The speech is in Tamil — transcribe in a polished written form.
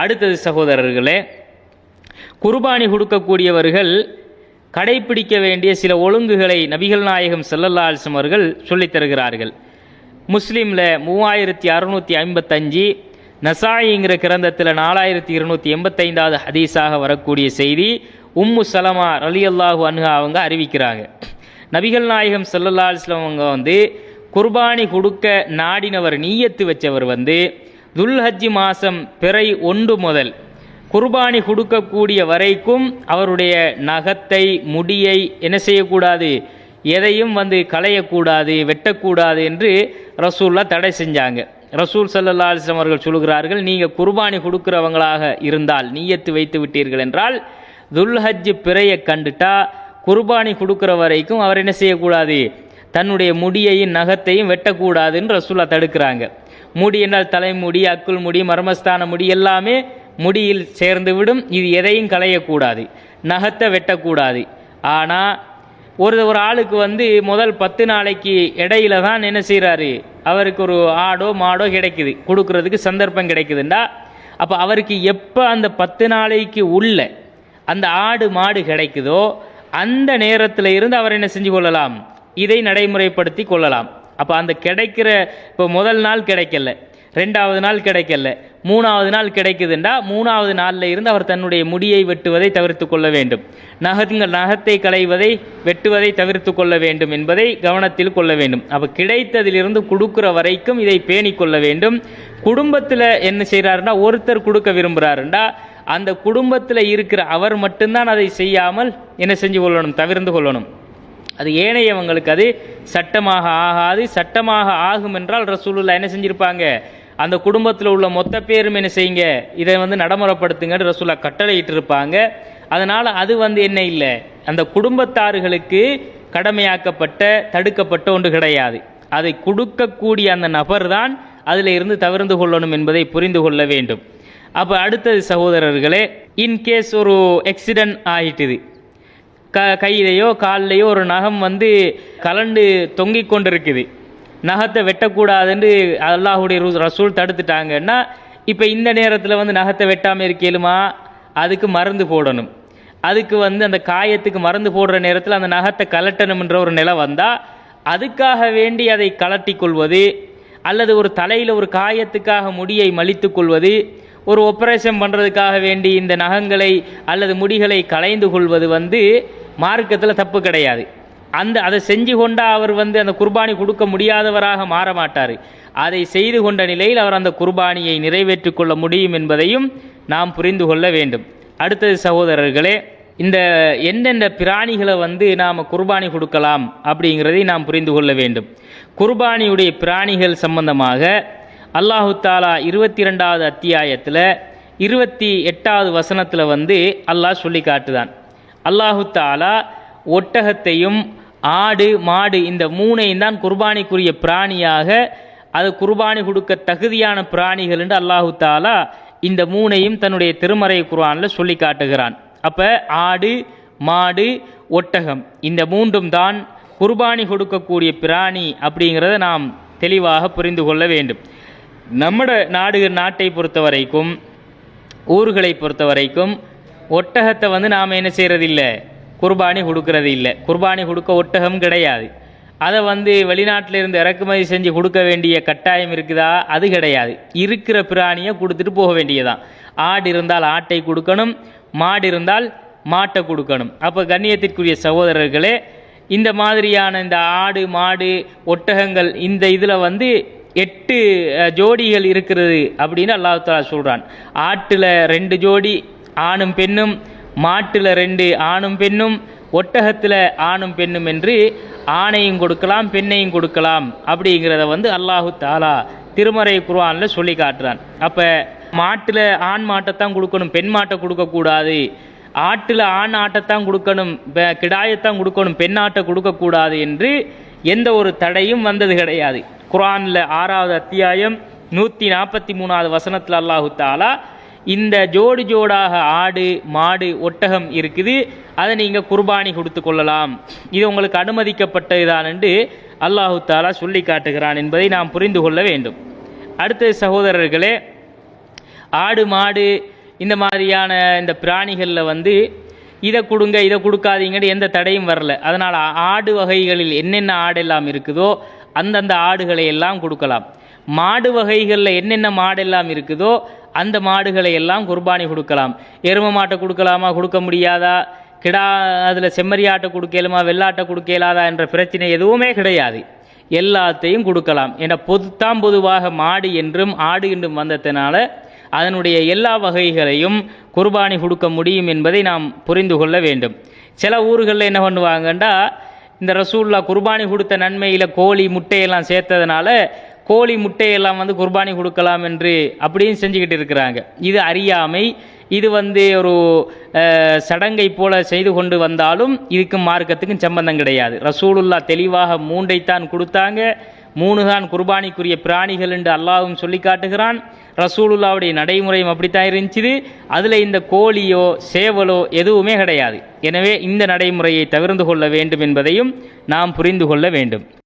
அடுத்தது சகோதரர்களே, குர்பானி கொடுக்கக்கூடியவர்கள் கடைப்பிடிக்க வேண்டிய சில ஒழுங்குகளை நபிகள் நாயகம் ஸல்லல்லாஹு அலைஹி வஸல்லம் அவர்கள் சொல்லித் தருகிறார்கள். முஸ்லீமில் 3655, நசாயிங்கிற கிரந்தத்தில் 4285வது ஹதீஸாக வரக்கூடிய செய்தி உம்மு சலமா ரலியல்லாஹு அன்ஹா அவங்க அறிவிக்கிறாங்க. நபிகள் நாயகம் ஸல்லல்லாஹு அலைஹி வஸல்லம் அவங்க குர்பானி கொடுக்க நாடினவர், நீயத்து வச்சவர் துல்ஹஜ் மாதம் பிறை 1 முதல் குர்பானி கொடுக்கக்கூடிய வரைக்கும் அவருடைய நகத்தை, முடியை என்ன செய்யக்கூடாது, எதையும் களையக்கூடாது, வெட்டக்கூடாது என்று ரசூல்லா தடை செஞ்சாங்க. ரசூல் ஸல்லல்லாஹு அலைஹி வஸல்லம் அவர்கள் சொல்கிறார்கள், நீங்கள் குர்பானி கொடுக்கிறவங்களாக இருந்தால், நீயத்து வைத்து விட்டீர்கள் என்றால், துல்ஹஜ் பிறையை கண்டுட்டா குர்பானி கொடுக்குற வரைக்கும் அவர் என்ன செய்யக்கூடாது, தன்னுடைய முடியையும் நகத்தையும் வெட்டக்கூடாதுன்னு ரசூல்லா தடுக்கிறாங்க. முடி என்றால் தலைமுடி, அக்குள் முடி, மர்மஸ்தான முடி எல்லாமே முடியில் சேர்ந்து விடும். இது எதையும் களையக்கூடாது, நகத்தை வெட்டக்கூடாது. ஆனால் ஒரு ஆளுக்கு முதல் 10 நாளைக்கு இடையில தான் என்ன செய்கிறாரு, அவருக்கு ஒரு ஆடோ மாடோ கிடைக்குது, கொடுக்கறதுக்கு சந்தர்ப்பம் கிடைக்குதுண்டா, அப்போ அவருக்கு எப்போ அந்த 10 நாளைக்கு உள்ள அந்த ஆடு மாடு கிடைக்குதோ அந்த நேரத்தில் இருந்து அவர் என்ன செஞ்சு கொள்ளலாம், இதை நடைமுறைப்படுத்தி கொள்ளலாம். அப்போ அந்த கிடைக்கிற, இப்போ முதல் நாள் கிடைக்கல, 2வது நாள் கிடைக்கல, 3வது நாள் கிடைக்குதுண்டா 3வது நாளில் இருந்து அவர் தன்னுடைய முடியை வெட்டுவதை தவிர்த்து கொள்ள வேண்டும், நகத்தை களைவதை வெட்டுவதை தவிர்த்து கொள்ள வேண்டும் என்பதை கவனத்தில் கொள்ள வேண்டும். அப்போ கிடைத்ததிலிருந்து கொடுக்குற வரைக்கும் இதை பேணி கொள்ள வேண்டும். குடும்பத்தில் என்ன செய்கிறாருன்னா, ஒருத்தர் கொடுக்க விரும்புகிறாருண்டா அந்த குடும்பத்தில் இருக்கிற அவர் மட்டும்தான் அதை செய்யாமல் என்ன செஞ்சு கொள்ளணும், தவிர்த்து கொள்ளணும். அது ஏனையவங்களுக்கு அது சட்டமாக ஆகாது. சட்டமாக ஆகும் என்றால் ரசூலுல்லாஹ் என்ன செஞ்சிருப்பாங்க, அந்த குடும்பத்தில் உள்ள மொத்த பேரும் என்ன செய்யுங்க, இதை நடைமுறைப்படுத்துங்கன்னு ரசூலுல்லாஹ் கட்டளையிட்டு இருப்பாங்க. அதனால் அது என்ன இல்லை, அந்த குடும்பத்தார்களுக்கு கடமையாக்கப்பட்ட தடுக்கப்பட்ட ஒன்று கிடையாது. அதை கொடுக்கக்கூடிய அந்த நபர் தான் அதில் இருந்து தவிர்த்து கொள்ளணும் என்பதை புரிந்து கொள்ள வேண்டும். அப்போ அடுத்தது சகோதரர்களே, இன்கேஸ் ஒரு ஆக்சிடென்ட் ஆகிட்டுது, கையிலையோ காலிலையோ ஒரு நகம் கலண்டு தொங்கிக் கொண்டிருக்குது, நகத்தை வெட்டக்கூடாதுன்னு அல்லாஹுடைய ரசூல் தடுத்துட்டாங்கன்னா, இப்போ இந்த நேரத்தில் நகத்தை வெட்டாமல் இருக்கலுமா, அதுக்கு மருந்து போடணும். அதுக்கு அந்த காயத்துக்கு மருந்து போடுற நேரத்தில் அந்த நகத்தை கலட்டணும்ன்ற ஒரு நிலை வந்தால் அதுக்காக வேண்டி அதை கலட்டி கொள்வது, அல்லது ஒரு தலையில் ஒரு காயத்துக்காக முடியை மலித்து கொள்வது, ஒரு ஆபரேஷன் பண்ணுறதுக்காக வேண்டி இந்த நகங்களை அல்லது முடிகளை களைந்து கொள்வது மார்க்கத்தில் தப்பு கிடையாது. அதை செஞ்சு கொண்டா அவர் அந்த குர்பானி கொடுக்க முடியாதவராக மாற மாட்டார். அதை செய்து கொண்ட நிலையில் அவர் அந்த குர்பானியை நிறைவேற்றிக் கொள்ள முடியும் என்பதையும் நாம் புரிந்து கொள்ள வேண்டும். அடுத்தது சகோதரர்களே, இந்த எந்தெந்த பிராணிகளை நாம் குர்பானி கொடுக்கலாம் அப்படிங்கிறதை நாம் புரிந்து கொள்ள வேண்டும். குர்பானியுடைய பிராணிகள் சம்பந்தமாக அல்லாஹு தாலா 22வது அத்தியாயத்தில் 28வது வசனத்தில் அல்லாஹ் சொல்லி காட்டுதான். அல்லாஹு தாலா ஒட்டகத்தையும் ஆடு மாடு இந்த 3ஐயும் தான் குர்பானிக்குரிய பிராணியாக, அது குர்பானி கொடுக்க தகுதியான பிராணிகள் என்று அல்லாஹு தாலா இந்த 3ஐயும் தன்னுடைய திருமறை குர்ஆனில் சொல்லி காட்டுகிறான். அப்போ ஆடு மாடு ஒட்டகம் இந்த 3ம் தான் குர்பானி கொடுக்கக்கூடிய பிராணி அப்படிங்கிறத நாம் தெளிவாக புரிந்து கொள்ள வேண்டும். நாட்டை பொறுத்த வரைக்கும், ஊர்களை பொறுத்த வரைக்கும் ஒட்டகத்தை நாம் என்ன செய்கிறதில்லை, குர்பானி கொடுக்கறது இல்லை. குர்பானி கொடுக்க ஒட்டகம் கிடையாது. அதை வெளிநாட்டில் இருந்து இறக்குமதி செஞ்சு கொடுக்க வேண்டிய கட்டாயம் இருக்குதா, அது கிடையாது. இருக்கிற பிராணியை கொடுத்துட்டு போக வேண்டியதான். ஆடு இருந்தால் ஆட்டை கொடுக்கணும், மாடு இருந்தால் மாட்டை கொடுக்கணும். அப்போ கண்ணியத்திற்குரிய சகோதரர்களே, இந்த மாதிரியான இந்த ஆடு மாடு ஒட்டகங்கள் இந்த இதில் 8 ஜோடிகள் இருக்கிறது அப்படின்னு அல்லாஹ் தஆலா சொல்கிறான். ஆட்டில் 2 ஜோடி ஆணும் பெண்ணும், மாட்டில் 2 ஆணும் பெண்ணும், ஒட்டகத்தில் ஆணும் பெண்ணும் என்று ஆணையும் கொடுக்கலாம் பெண்ணையும் கொடுக்கலாம் அப்படிங்கிறத அல்லாஹு தஆலா திருமறை குர்ஆனில் சொல்லி காட்டுறான். அப்போ மாட்டில் ஆண் மாட்டைத்தான் கொடுக்கணும், பெண் மாட்டை கொடுக்கக்கூடாது. ஆட்டில் ஆண் ஆட்டைத்தான் கொடுக்கணும், கிடாயத்தான் கொடுக்கணும், பெண் ஆட்டை கொடுக்கக்கூடாது என்று எந்த ஒரு தடையும் வந்தது கிடையாது. குர்ஆனில் 6வது அத்தியாயம் 143வது வசனத்தில் அல்லாஹு தஆலா இந்த ஜோடாக ஆடு மாடு ஒட்டகம் இருக்குது, அதை நீங்கள் குர்பானி கொடுத்து கொள்ளலாம், இது உங்களுக்கு அனுமதிக்கப்பட்டதுதான் என்று அல்லாஹு தஆலா சொல்லி காட்டுகிறான் என்பதை நாம் புரிந்து கொள்ள வேண்டும். அடுத்த சகோதரர்களே, ஆடு மாடு இந்த மாதிரியான இந்த பிராணிகளில் வந்து இதை கொடுங்க இதை கொடுக்காதீங்கன்னு எந்த தடையும் வரல. அதனால் ஆடு வகைகளில் என்னென்ன ஆடெல்லாம் இருக்குதோ அந்தந்த ஆடுகளை எல்லாம் கொடுக்கலாம். மாடு வகைகளில் என்னென்ன மாடெல்லாம் இருக்குதோ அந்த மாடுகளை எல்லாம் குர்பானி கொடுக்கலாம். எரும மாட்டை கொடுக்கலாமா, கொடுக்க முடியாதா, கிடா அதில் செம்மறியாட்டை கொடுக்கலுமா, வெள்ளாட்டை கொடுக்கலாதா என்ற பிரச்சனை எதுவுமே கிடையாது. எல்லாத்தையும் கொடுக்கலாம். ஏன்னா பொதுவாக மாடு என்றும் ஆடு என்றும் வந்ததுனால அதனுடைய எல்லா வகைகளையும் குர்பானி கொடுக்க முடியும் என்பதை நாம் புரிந்து கொள்ள வேண்டும். சில ஊர்களில் என்ன பண்ணுவாங்கண்டா, இந்த ரசூல்லா குர்பானி கொடுத்த நன்மையில் கோழி முட்டையெல்லாம் சேர்த்ததுனால கோழி முட்டையெல்லாம் வந்து குர்பானி கொடுக்கலாம் என்று அப்படியும் செஞ்சுக்கிட்டு இருக்கிறாங்க. இது அறியாமை. இது வந்து ஒரு சடங்கை போல செய்து கொண்டு வந்தாலும் இதுக்கும் மார்க்கத்துக்கும் சம்பந்தம் கிடையாது. ரசூலுல்லா தெளிவாக 3ஐத்தான் கொடுத்தாங்க. 3 தான் குர்பானிக்குரிய பிராணிகள் என்று அல்லாஹ்வும் சொல்லி காட்டுகிறான். ரசூலுல்லாவுடைய நடைமுறையும் அப்படித்தான் இருந்துச்சு. அதில் இந்த கோழியோ சேவலோ எதுவுமே கிடையாது. எனவே இந்த நடைமுறையை தவிர்த்து கொள்ள வேண்டும் என்பதையும் நாம் புரிந்து கொள்ள வேண்டும்.